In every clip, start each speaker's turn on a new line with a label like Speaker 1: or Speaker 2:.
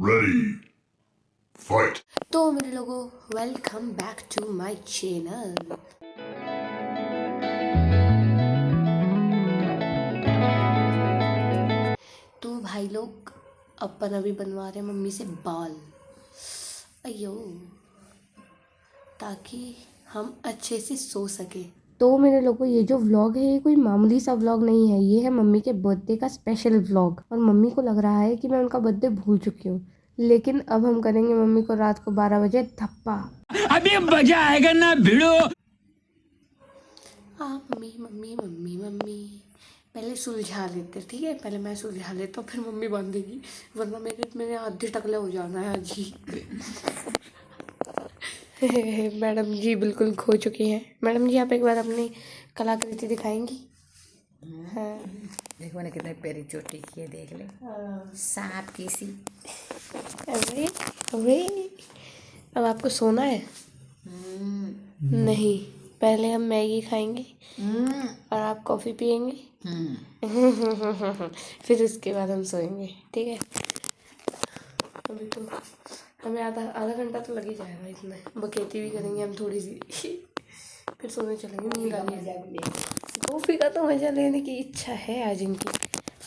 Speaker 1: Ready, fight.
Speaker 2: तो मेरे लोगों, welcome back to my channel. तो भाई लोग, अपन अभी बनवा रहे हैं मम्मी से बाल, अयो, ताकि हम अच्छे से सो सके। तो मेरे लोगों, ये जो व्लॉग है ये कोई मामूली सा व्लॉग नहीं है, ये है मम्मी के बर्थडे का स्पेशल व्लॉग। और मम्मी को लग रहा है कि मैं उनका बर्थडे भूल चुकी हूँ, लेकिन अब हम करेंगे मम्मी को रात को 12 बजे थप्पा।
Speaker 3: अभी मजा आएगा ना भिड़ो।
Speaker 2: मम्मी मम्मी मम्मी मम्मी पहले सुलझा लेते, ठीक है? पहले मैं सुलझा लेता हूँ, फिर मम्मी बांधेगी, वरना मेरे आधे टकले हो जाना है आज ही। मैडम जी बिल्कुल खो चुकी हैं। मैडम जी, आप एक बार अपनी कलाकृति दिखाएंगी? हाँ,
Speaker 4: देखो मैंने कितने प्यारी चोटी की है, देख ले। सांप की सी।
Speaker 2: अरे अरे, अब आपको सोना है? नहीं, पहले हम मैगी खाएंगे और आप कॉफ़ी पियेंगे। फिर उसके बाद हम सोएंगे, ठीक है? अभी तो हमें आधा घंटा तो लग ही जाएगा इसमें। बकेती भी करेंगे हम थोड़ी सी, फिर सोने चलेंगे। नींद आ जाएगी। कॉफ़ी का तो मज़ा लेने की इच्छा है आज इनकी।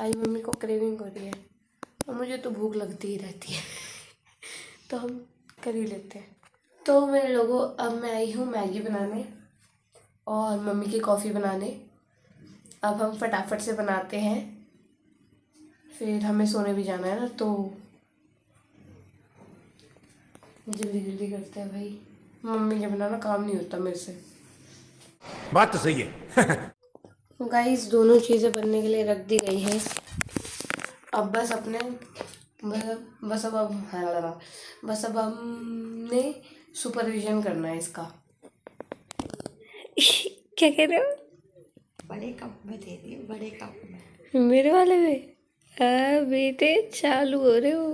Speaker 2: आज मम्मी को क्रेविंग हो रही है और मुझे तो भूख लगती ही रहती है। तो हम कर ही लेते हैं। तो मेरे लोगों, अब मैं आई हूँ मैगी बनाने और मम्मी की कॉफ़ी बनाने। अब हम फटाफट से बनाते हैं, फिर हमें सोने भी जाना है ना, तो जल्दी जल्दी करते हैं भाई। मम्मी के बिना ना काम नहीं होता मेरे से।
Speaker 3: बात तो सही है।
Speaker 2: गाइस, दोनों चीज़ें बनने के लिए रख दी गई है। अब बस अब हमने सुपरविजन करना है इसका। क्या कह रहे हो?
Speaker 4: बड़े कप में दे दिए, बड़े कप में।
Speaker 2: मेरे वाले में बेटे चालू हो रहे हो।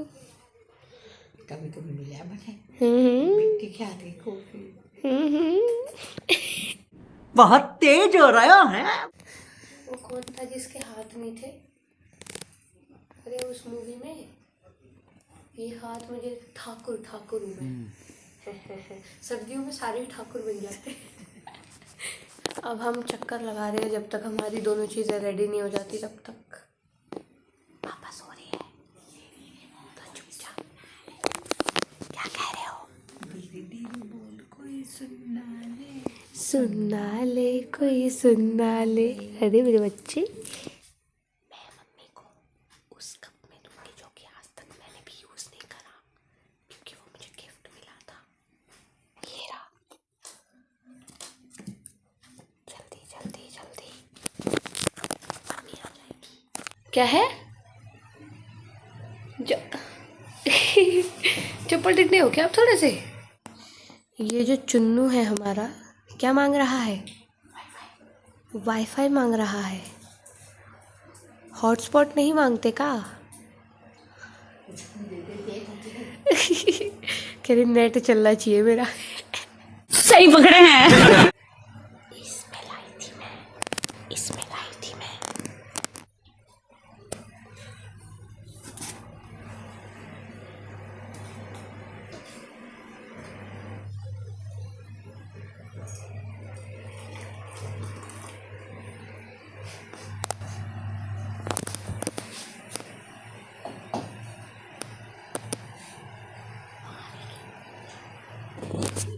Speaker 4: कभी कभी मिला बने
Speaker 2: हम्म,
Speaker 4: क्या थी कॉफी।
Speaker 5: बहुत तेज हो रहा है।
Speaker 2: वो कौन था जिसके हाथ नहीं थे? अरे उस मूवी में ये हाथ मुझे ठाकुर ठाकुर में। सर्दियों में सारे ठाकुर बन जाते। अब हम चक्कर लगा रहे हैं, जब तक हमारी दोनों चीज़ें रेडी नहीं हो जाती तब तक। पापा सो रही है तो चुपचाप। क्या कह रहे हो?
Speaker 4: धीरे धीरे बोल, कोई सुनना ले।
Speaker 2: सुनना ले, कोई सुनना ले। अरे मेरे बच्चे, मैं मम्मी को उस कप में दूंगी जो कि आज तक मैंने भी यूज़ नहीं करा, क्योंकि वो मुझे गिफ्ट मिला था। ये रहा। जल्दी जल्दी जल्दी, मम्मी आ जाएगी। क्या है? चप्पल टिकने हो क्या आप थोड़े से? ये जो चुन्नू है हमारा, क्या मांग रहा है? वाईफाई मांग रहा है। हॉटस्पॉट नहीं मांगते का? कह रही नेट चलना चाहिए मेरा।
Speaker 5: सही पकड़े हैं।
Speaker 2: इसमें लाई थी मैं।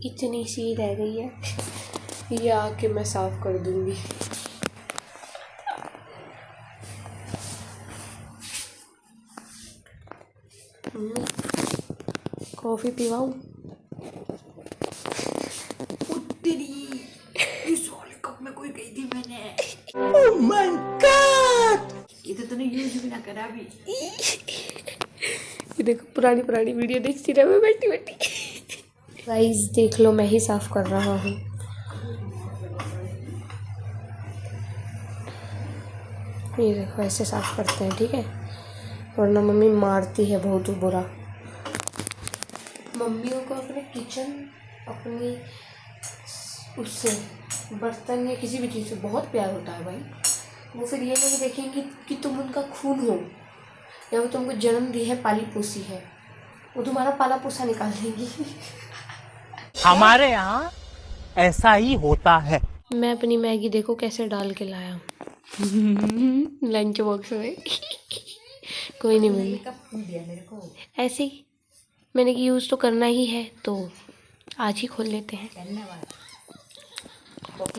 Speaker 2: इतनी सी रह गई है, ये आके मैं साफ कर दूंगी। कॉफी पिवाऊं?
Speaker 4: इस वाले कप में कोई गई थी मैंने।
Speaker 5: Oh my God!
Speaker 4: ये तो तूने यूज भी ना करा अभी।
Speaker 2: ये देखो, पुरानी वीडियो देखती रहे मैं बैठी बैठी। गाइस देख लो, मैं ही साफ कर रहा हूँ। ये देखो, ऐसे साफ करते हैं, ठीक है? वरना मम्मी मारती है बहुत बुरा। मम्मियों को अपने किचन, अपनी उससे बर्तन या किसी भी चीज़ से बहुत प्यार होता है भाई। वो फिर ये नहीं देखेंगे कि तुम उनका खून हो या वो तुमको जन्म दी है, पाली पोसी है। वो तुम्हारा पाला पोसा निकाल देंगी।
Speaker 5: हमारे यहाँ ऐसा ही होता है।
Speaker 2: मैं अपनी मैगी देखो कैसे डाल के लाया लंच बॉक्स में। कोई नहीं मम्मी,
Speaker 4: दिया मेरे को।
Speaker 2: ऐसे ही मैंने कि यूज़ तो करना ही है तो आज ही खोल लेते हैं।
Speaker 4: धन्यवाद।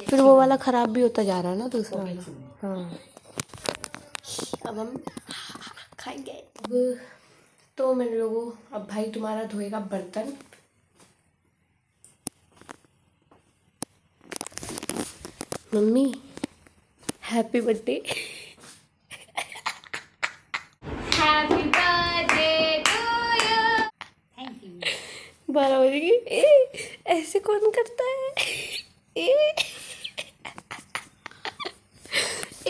Speaker 2: फिर वो वाला ख़राब भी होता जा रहा है ना दूसरा वाला। हाँ अब हम खाएंगे। अब तो मेरे लोगों, अब भाई तुम्हारा धोएगा बर्तन। Mummy happy birthday.
Speaker 4: Happy birthday to you. Thank you.
Speaker 2: 12 बज गई। ऐसे कौन करता है?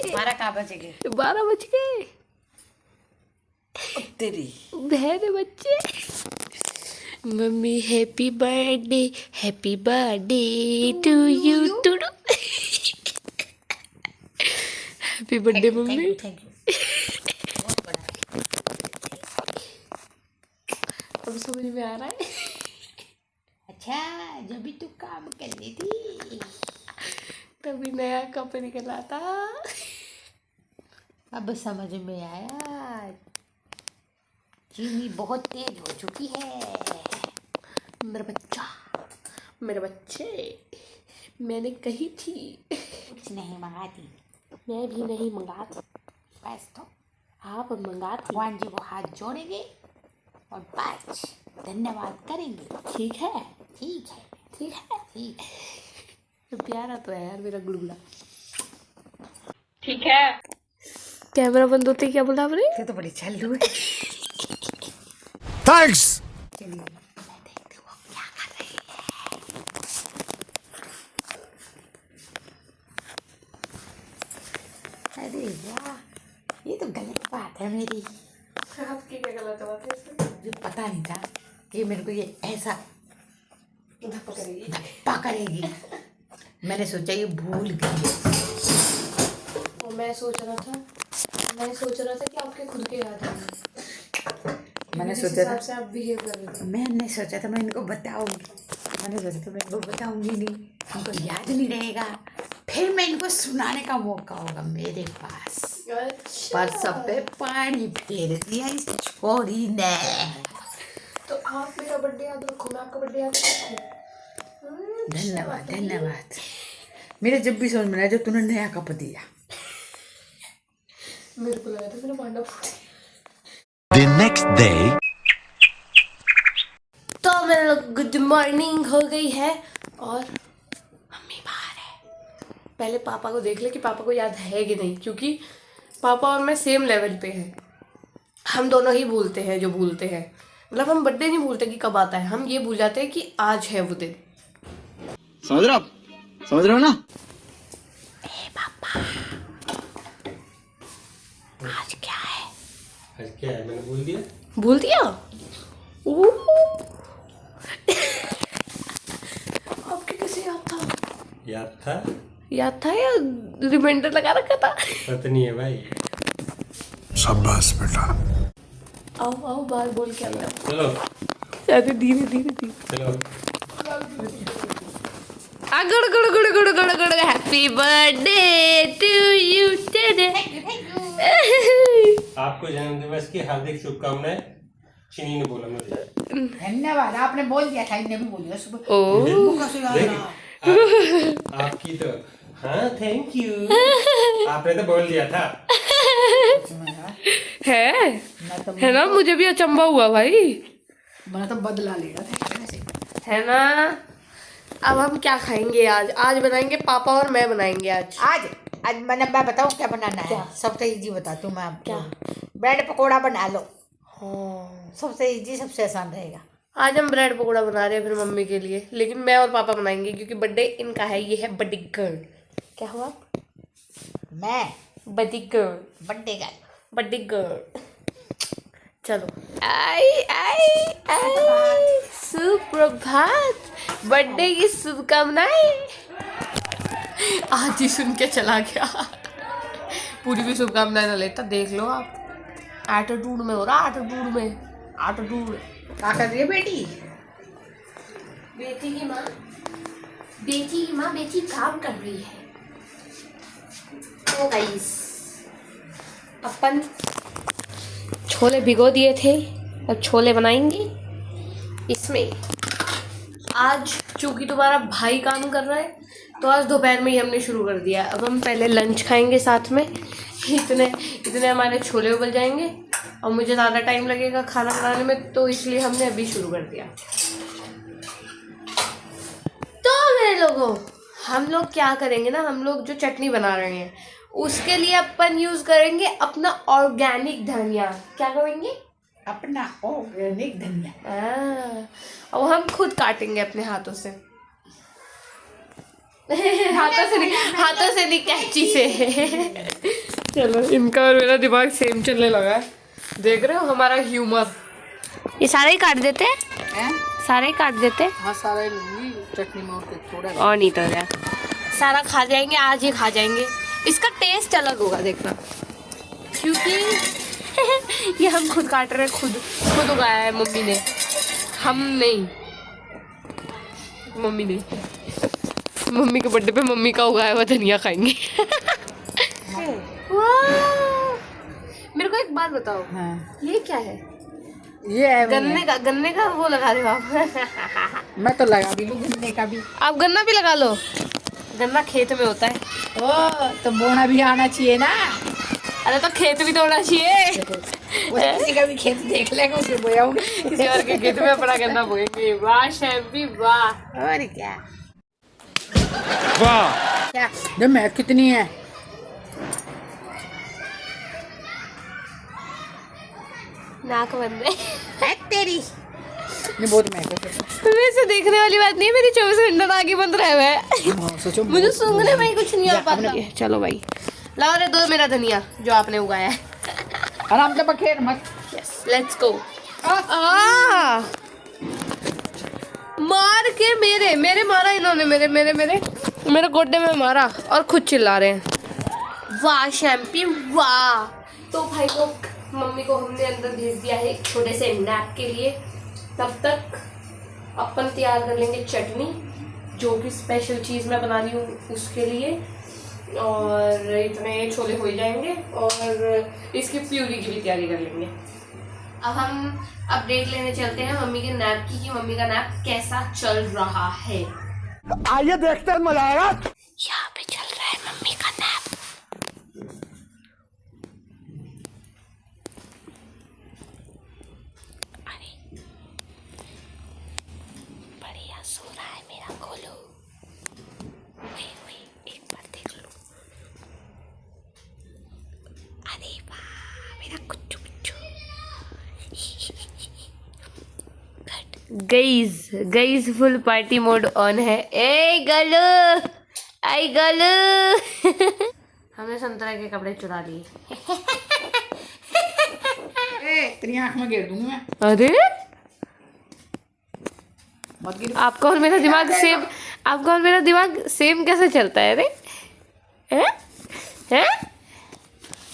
Speaker 4: 12 कहाँ बजेंगे?
Speaker 2: 12 बज गए।
Speaker 4: तेरी
Speaker 2: बहरे बच्चे। Mummy happy birthday to you टूडू। Happy birthday mummy.
Speaker 4: Thank you.
Speaker 2: अब समझ में आ रहा है।
Speaker 4: अच्छा, जब भी तू काम कर रही थी
Speaker 2: तभी नया कप निकला था।
Speaker 4: अब समझ में आया, चीनी बहुत तेज हो चुकी है।
Speaker 2: मेरे बच्चे, मैंने कही थी
Speaker 4: कुछ नहीं मंगाती।
Speaker 2: मैं भी नहीं मंगाती।
Speaker 4: बस तो
Speaker 2: आप मंगाती।
Speaker 4: भगवान जी को हाथ जोड़ेंगे और बस धन्यवाद करेंगे।
Speaker 2: ठीक है,
Speaker 4: ठीक है,
Speaker 2: ठीक है।
Speaker 4: ठीक है।
Speaker 2: तो प्यारा तो है यार मेरा गुड़गुड़ा। ठीक है। कैमरा बंद होते ही क्या बोला आपने?
Speaker 4: ये तो बड़ी चालू है।
Speaker 3: थैंक्स।
Speaker 4: चलिए मैं देखती हूँ वो क्या कर रही है। अरे वाह, ये तो गलत बात है मेरी।
Speaker 2: आपकी क्या गलत बात है इसमें?
Speaker 4: मुझे पता नहीं था कि मेरे को ये ऐसा
Speaker 2: धप्पा करेगी।
Speaker 4: धप्पा करेगी। मैंने सोचा ये भूल गई।
Speaker 2: और मैं सोच रहा था कि आपके खुद के याद आएंगे।
Speaker 4: मैंने
Speaker 2: जिस
Speaker 4: सोचा
Speaker 2: हिसाब
Speaker 4: था
Speaker 2: से आप बिहेव कर रहे थे।
Speaker 4: मैंने सोचा था मैं इनको बताऊंगी। मैंने सोचा था मैं इनको बताऊंगी नहीं, इनको याद नहीं रहेगा। फिर मैं इनको सुनाने का मौका होगा मेरे पास। पर सब पे पानी फेर दिया इस छोरी ने।
Speaker 2: तो आप मेरा बर्थडे याद रखो, मैं आपका बर्थडे याद रखूं।
Speaker 4: धन्यवाद, धन्यवाद। मेरे जब भी समझ में आया जब तूने नया कप दिया।
Speaker 2: मेरे को लगा था मेरा भांडा फूट।
Speaker 3: The next day.
Speaker 2: तो मेरे लोग गुड मॉर्निंग हो गई है और मम्मी बाहर है। पहले पापा को देख ले कि पापा को याद है कि नहीं, क्योंकि पापा और मैं सेम लेवल पे हैं। हम दोनों ही भूलते हैं जो भूलते हैं। मतलब हम बर्थडे नहीं भूलते कि कब आता है, हम ये भूल जाते हैं कि आज है वो दिन।
Speaker 6: समझ रहे हो ना?
Speaker 2: आज क्या है?
Speaker 7: आज क्या है मैंने बोल दिया?
Speaker 2: भूल दिया? ओह आपके कैसे याद था?
Speaker 7: याद था
Speaker 2: या रिमाइंडर लगा रखा था?
Speaker 7: पता नहीं है भाई।
Speaker 1: शाबाश बेटा।
Speaker 2: आओ आओ बाहर बोल के आना।
Speaker 7: चलो
Speaker 2: अरे धीरे धीरे
Speaker 7: चलो।
Speaker 2: गुड़ गुड़ गुड़ गुड़ गुड़ गुड़ happy birthday to you today.
Speaker 7: आपको जन्मदिवस की हार्दिक शुभकामनाएं। चिनी ने बोला मुझे।
Speaker 4: धन्यवाद, आपने बोल दिया था, इन्हें भी बोल दिया सुबह।
Speaker 2: ओह
Speaker 7: आपकी तो हाँ थैंक यू। आपने तो बोल दिया था।
Speaker 2: है ना, मुझे भी अचंभा हुआ भाई।
Speaker 4: मैंने तो बदला लिया था
Speaker 2: है ना। अब हम क्या खाएंगे आज? आज बनाएंगे पापा और मैं बनाएंगे आज।
Speaker 4: आज मैं बताऊँ क्या बनाना है? सबसे इजी बताती हूँ मैं आपको।
Speaker 2: क्या?
Speaker 4: ब्रेड पकोड़ा बना लो।
Speaker 2: हाँ
Speaker 4: सबसे इजी, सबसे आसान रहेगा।
Speaker 2: आज हम ब्रेड पकोड़ा बना रहे हैं फिर मम्मी के लिए, लेकिन मैं और पापा बनाएंगे क्योंकि बर्थडे इनका है। ये है बड़ी गर्ल। क्या हुआ?
Speaker 4: मैं
Speaker 2: बड़ी गर्ल,
Speaker 4: बर्थडे का
Speaker 2: बड़ी गर्ल। चलो आई आई आई सुप्रभात, बर्थडे की शुभकामनाएं। आज ही सुन के चला गया। पूरी भी शुभकामनाएं ना लेता, देख लो आप। एटीट्यूड में हो रहा, एटीट्यूड में, एटीट्यूड।
Speaker 4: क्या कर रही है बेटी?
Speaker 2: बेटी की माँ बेटी काम कर रही है। तो गाइस अपन छोले भिगो दिए थे, अब छोले बनाएंगे इसमें। आज चूंकि तुम्हारा भाई काम कर रहा है तो आज दोपहर में ही हमने शुरू कर दिया। अब हम पहले लंच खाएंगे साथ में, इतने हमारे छोले उबल जाएंगे और मुझे ज़्यादा टाइम लगेगा खाना बनाने में, तो इसलिए हमने अभी शुरू कर दिया। तो मेरे लोगों, हम लोग क्या करेंगे ना, हम लोग जो चटनी बना रहे हैं उसके लिए अपन यूज़ करेंगे अपना ऑर्गेनिक धनिया। क्या करेंगे?
Speaker 4: अपना ऑर्गेनिक धनिया।
Speaker 2: और हम खुद काटेंगे अपने हाथों से। हाथों से नहीं कैंची से। चलो, इनका और मेरा दिमाग सेम चलने लगा है। देख रहे हो हमारा ह्यूमर। ये सारे ही काट देते हैं? सारे ही काट देते हैं?
Speaker 4: हाँ, सारा ही लूंगी चटनी में और थोड़ा
Speaker 2: और नहीं तो क्या, सारा खा जाएंगे, आज ही खा जाएंगे। इसका टेस्ट अलग होगा देखना, क्योंकि ये हम खुद काट रहे हैं, खुद उगाया है मम्मी ने, हम नहीं। मम्मी के बर्थडे पे मम्मी का उगाया हुआ धनिया खाएंगे। वाह! मेरे को एक बात बताओ।
Speaker 4: हाँ।
Speaker 2: ये क्या है?
Speaker 4: ये है
Speaker 2: गन्ने का वो लगा रहे हो आप?
Speaker 4: मैं तो लगा भी लूँ गन्ने का भी।
Speaker 2: आप गन्ना भी लगा लो, गन्ना खेत में होता है।
Speaker 4: ओ, तो बोना भी आना चाहिए ना।
Speaker 2: अरे तो खेत भी तो होना चाहिए।
Speaker 4: किसी का भी खेत देख लेगा, उसे बोयाऊंगी।
Speaker 2: किसी और के खेत में अपना गन्ना बोएंगे। वाह शैम्पी वाह।
Speaker 4: और क्या
Speaker 5: वाह।
Speaker 4: क्या जब मैं कितनी है?
Speaker 2: नाक बंद है
Speaker 4: तेरी। नहीं, बहुत महंगा है।
Speaker 2: वैसे देखने वाली बात नहीं है, मेरी 24 घंटा नाक ही बंद रहा है।
Speaker 4: सोचो
Speaker 2: मुझे सूंघने में ही कुछ नहीं आ पाता। चलो भाई, लाओ रे दो मेरा धनिया जो आपने उगाया है।
Speaker 4: आराम से बखेर मत।
Speaker 2: Yes, let's go. मार के मेरे मारा इन्होंने, मेरे गोड्डे में मारा और खुद चिल्ला रहे हैं। वाह शैम्पी वाह। तो भाई लोग, मम्मी को हमने अंदर भेज दिया है एक छोटे से नैप के लिए। तब तक अपन तैयार कर लेंगे चटनी, जो कि स्पेशल चीज़ मैं बना रही हूँ उसके लिए। और इतने छोले हो जाएंगे और इसकी प्यूरी की भी तैयारी कर लेंगे। अब हम अपडेट लेने चलते हैं मम्मी के नैप की, कि मम्मी का नैप कैसा चल रहा है।
Speaker 5: आइए देखते हैं, मजा आएगा।
Speaker 2: यहाँ पे चल रहा है मम्मी का नैप। अरे बढ़िया सो रहा है मेरा गोलू। एक बार देख लो। अरे वाह मेरा कुच्चू कुच्चू। Guys full party mode on है। ए गलू, आई गलू। हमने संतरा के कपड़े चुरा लिए।
Speaker 4: तेरी आंख में गिर दूंगी मैं।
Speaker 2: अरे
Speaker 4: मत गिर।
Speaker 2: आपका और मेरा दिमाग सेम कैसे चलता है? अरे हैं?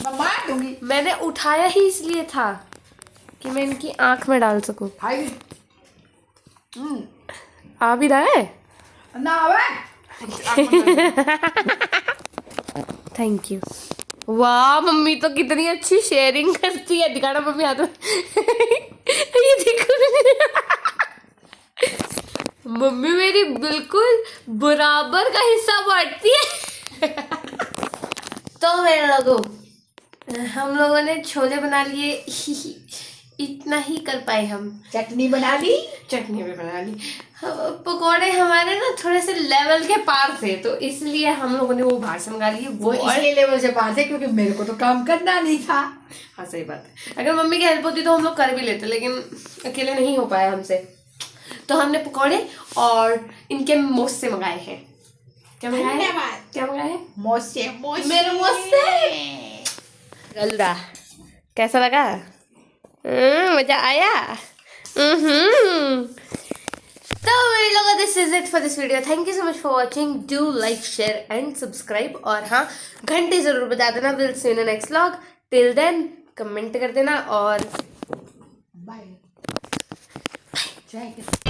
Speaker 4: मैं मार दूंगी।
Speaker 2: मैंने उठाया ही इसलिए था कि मैं इनकी आंख में डाल सकूं।
Speaker 4: हाय।
Speaker 2: आ भी रहा है
Speaker 4: ना आवे।
Speaker 2: Thank you. वाह मम्मी तो कितनी अच्छी शेयरिंग करती है। दिखाना मम्मी हाथ में। ये देखो मम्मी मेरी बिल्कुल बराबर का हिस्सा बांटती है। तो मेरे लोगों, हम लोगों ने छोले बना लिए। इतना ही कर पाए हम।
Speaker 4: चटनी बना ली।
Speaker 2: चटनी भी बना ली। पकोड़े हमारे ना थोड़े से लेवल के पार थे, तो इसलिए हम लोगों ने वो बाहर से मंगा लिए।
Speaker 4: वो इसलिए लेवल से पार थे क्योंकि मेरे को तो काम करना नहीं था।
Speaker 2: हाँ सही बात है। अगर मम्मी की हेल्प होती तो हम लोग कर भी लेते, लेकिन अकेले नहीं हो पाया हमसे। तो हमने पकोड़े और इनके मोसे मंगाए हैं। क्या मंगाए हैं?
Speaker 4: मोसे
Speaker 2: मेरे मोसे। गलदा कैसा लगा? मजा आया? तो मेरे लोगों, this is it for this video. Thank you so much for watching. Do like, share and subscribe. और हाँ, घंटे जरूर बजा देना। Will see you in the next vlog. Till then comment कर देना और
Speaker 4: बाय। चाय के